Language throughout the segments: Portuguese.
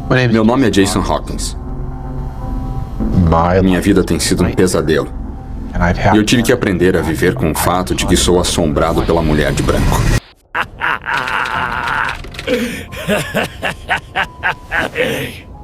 Meu nome é Jason Hawkins. Minha vida tem sido um pesadelo. E eu tive que aprender a viver com o fato de que sou assombrado pela mulher de branco.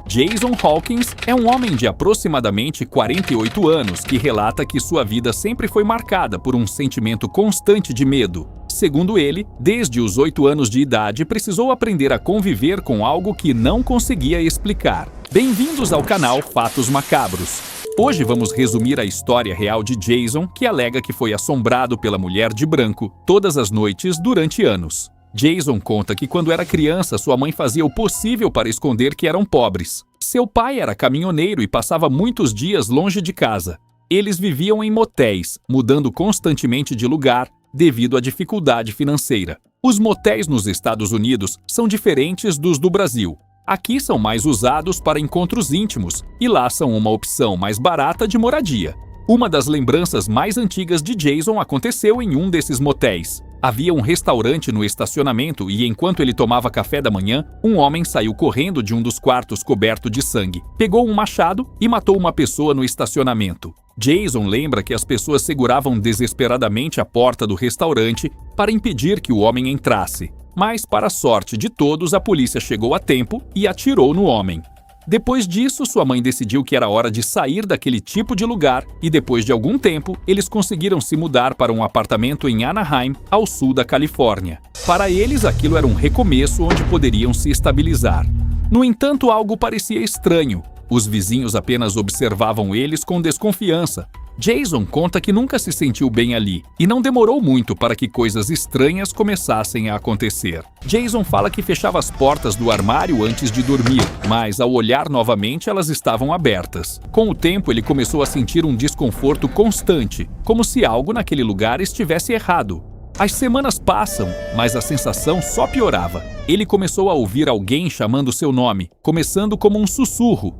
Jason Hawkins é um homem de aproximadamente 48 anos que relata que sua vida sempre foi marcada por um sentimento constante de medo. Segundo ele, desde os 8 anos de idade, precisou aprender a conviver com algo que não conseguia explicar. Bem-vindos ao canal Fatos Macabros. Hoje vamos resumir a história real de Jason, que alega que foi assombrado pela mulher de branco todas as noites durante anos. Jason conta que quando era criança, sua mãe fazia o possível para esconder que eram pobres. Seu pai era caminhoneiro e passava muitos dias longe de casa. Eles viviam em motéis, mudando constantemente de lugar devido à dificuldade financeira. Os motéis nos Estados Unidos são diferentes dos do Brasil. Aqui são mais usados para encontros íntimos e lá são uma opção mais barata de moradia. Uma das lembranças mais antigas de Jason aconteceu em um desses motéis. Havia um restaurante no estacionamento e enquanto ele tomava café da manhã, um homem saiu correndo de um dos quartos coberto de sangue, pegou um machado e matou uma pessoa no estacionamento. Jason lembra que as pessoas seguravam desesperadamente a porta do restaurante para impedir que o homem entrasse. Mas, para a sorte de todos, a polícia chegou a tempo e atirou no homem. Depois disso, sua mãe decidiu que era hora de sair daquele tipo de lugar e depois de algum tempo, eles conseguiram se mudar para um apartamento em Anaheim, ao sul da Califórnia. Para eles, aquilo era um recomeço onde poderiam se estabilizar. No entanto, algo parecia estranho. Os vizinhos apenas observavam eles com desconfiança. Jason conta que nunca se sentiu bem ali e não demorou muito para que coisas estranhas começassem a acontecer. Jason fala que fechava as portas do armário antes de dormir, mas ao olhar novamente elas estavam abertas. Com o tempo ele começou a sentir um desconforto constante, como se algo naquele lugar estivesse errado. As semanas passam, mas a sensação só piorava. Ele começou a ouvir alguém chamando seu nome, começando como um sussurro.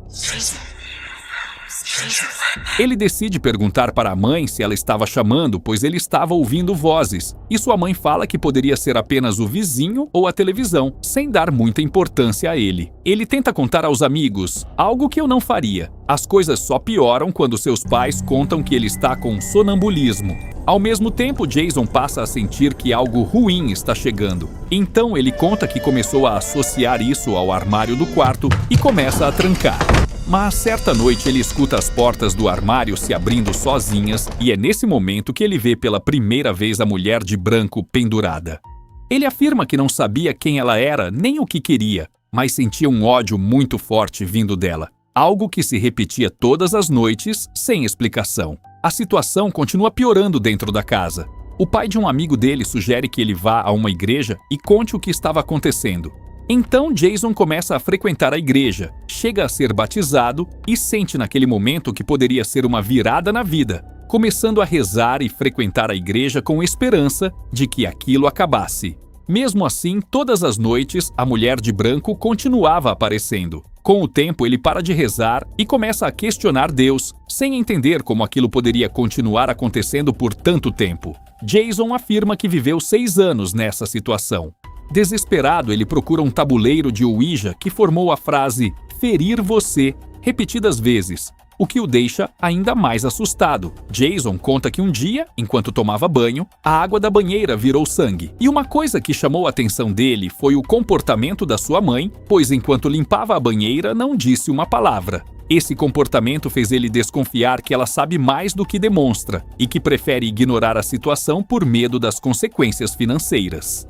Ele decide perguntar para a mãe se ela estava chamando, pois ele estava ouvindo vozes, e sua mãe fala que poderia ser apenas o vizinho ou a televisão, sem dar muita importância a ele. Ele tenta contar aos amigos, algo que eu não faria. As coisas só pioram quando seus pais contam que ele está com sonambulismo. Ao mesmo tempo, Jason passa a sentir que algo ruim está chegando. Então ele conta que começou a associar isso ao armário do quarto e começa a trancar. Mas certa noite ele escuta as portas do armário se abrindo sozinhas e é nesse momento que ele vê pela primeira vez a mulher de branco pendurada. Ele afirma que não sabia quem ela era nem o que queria, mas sentia um ódio muito forte vindo dela. Algo que se repetia todas as noites, sem explicação. A situação continua piorando dentro da casa. O pai de um amigo dele sugere que ele vá a uma igreja e conte o que estava acontecendo. Então Jason começa a frequentar a igreja, chega a ser batizado e sente naquele momento que poderia ser uma virada na vida, começando a rezar e frequentar a igreja com esperança de que aquilo acabasse. Mesmo assim, todas as noites, a mulher de branco continuava aparecendo. Com o tempo, ele para de rezar e começa a questionar Deus, sem entender como aquilo poderia continuar acontecendo por tanto tempo. Jason afirma que viveu 6 anos nessa situação. Desesperado, ele procura um tabuleiro de Ouija que formou a frase "ferir você" repetidas vezes, o que o deixa ainda mais assustado. Jason conta que um dia, enquanto tomava banho, a água da banheira virou sangue. E uma coisa que chamou a atenção dele foi o comportamento da sua mãe, pois enquanto limpava a banheira não disse uma palavra. Esse comportamento fez ele desconfiar que ela sabe mais do que demonstra e que prefere ignorar a situação por medo das consequências financeiras.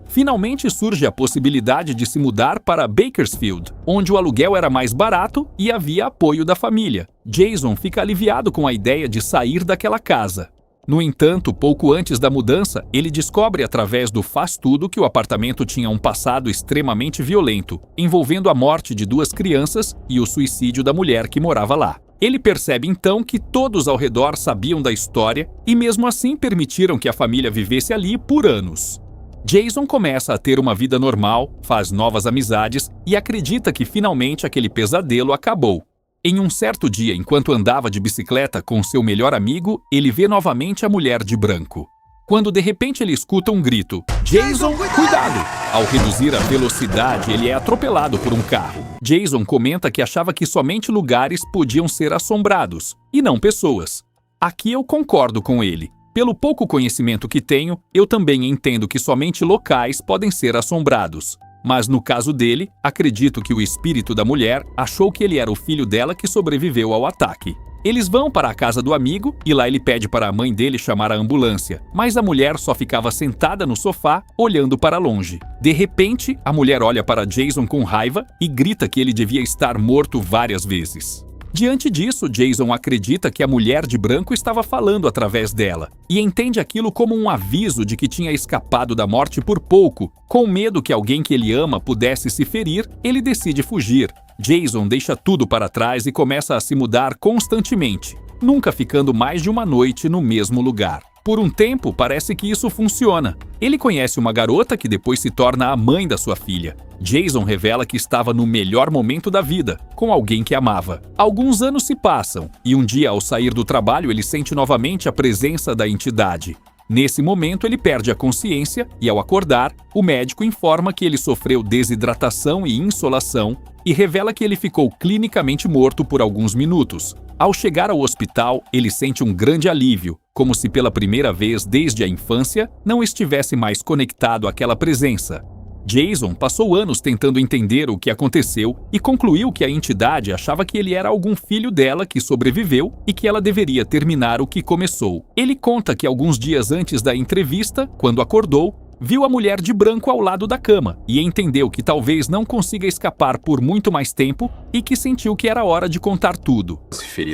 Finalmente surge a possibilidade de se mudar para Bakersfield, onde o aluguel era mais barato e havia apoio da família. Jason fica aliviado com a ideia de sair daquela casa. No entanto, pouco antes da mudança, ele descobre através do faz-tudo que o apartamento tinha um passado extremamente violento, envolvendo a morte de 2 crianças e o suicídio da mulher que morava lá. Ele percebe então que todos ao redor sabiam da história e mesmo assim permitiram que a família vivesse ali por anos. Jason começa a ter uma vida normal, faz novas amizades e acredita que finalmente aquele pesadelo acabou. Em um certo dia, enquanto andava de bicicleta com seu melhor amigo, ele vê novamente a mulher de branco. quando de repente ele escuta um grito: "Jason, cuidado!" Ao reduzir a velocidade, ele é atropelado por um carro. Jason comenta que achava que somente lugares podiam ser assombrados, e não pessoas. Aqui eu concordo com ele. Pelo pouco conhecimento que tenho, eu também entendo que somente locais podem ser assombrados. Mas no caso dele, acredito que o espírito da mulher achou que ele era o filho dela que sobreviveu ao ataque. Eles vão para a casa do amigo e lá ele pede para a mãe dele chamar a ambulância, mas a mulher só ficava sentada no sofá, olhando para longe. De repente, a mulher olha para Jason com raiva e grita que ele devia estar morto várias vezes. Diante disso, Jason acredita que a mulher de branco estava falando através dela e entende aquilo como um aviso de que tinha escapado da morte por pouco. Com medo que alguém que ele ama pudesse se ferir, ele decide fugir. Jason deixa tudo para trás e começa a se mudar constantemente, nunca ficando mais de uma noite no mesmo lugar. Por um tempo, parece que isso funciona. Ele conhece uma garota que depois se torna a mãe da sua filha. Jason revela que estava no melhor momento da vida, com alguém que amava. Alguns anos se passam, e um dia, ao sair do trabalho, ele sente novamente a presença da entidade. Nesse momento, ele perde a consciência e, ao acordar, o médico informa que ele sofreu desidratação e insolação e revela que ele ficou clinicamente morto por alguns minutos. Ao chegar ao hospital, ele sente um grande alívio, como se pela primeira vez desde a infância não estivesse mais conectado àquela presença. Jason passou anos tentando entender o que aconteceu e concluiu que a entidade achava que ele era algum filho dela que sobreviveu e que ela deveria terminar o que começou. Ele conta que alguns dias antes da entrevista, quando acordou, viu a mulher de branco ao lado da cama e entendeu que talvez não consiga escapar por muito mais tempo e que sentiu que era hora de contar tudo.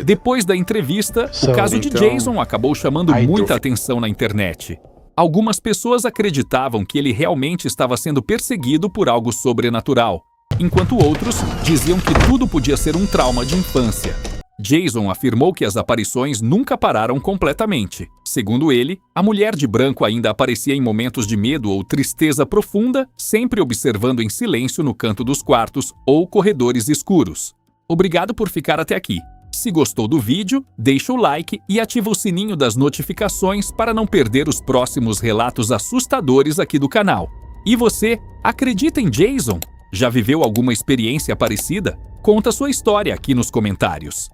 Depois da entrevista, o caso de Jason acabou chamando muita atenção na internet. Algumas pessoas acreditavam que ele realmente estava sendo perseguido por algo sobrenatural, enquanto outros diziam que tudo podia ser um trauma de infância. Jason afirmou que as aparições nunca pararam completamente. Segundo ele, a mulher de branco ainda aparecia em momentos de medo ou tristeza profunda, sempre observando em silêncio no canto dos quartos ou corredores escuros. Obrigado por ficar até aqui. Se gostou do vídeo, deixa o like e ativa o sininho das notificações para não perder os próximos relatos assustadores aqui do canal. E você, acredita em Jason? Já viveu alguma experiência parecida? Conta sua história aqui nos comentários.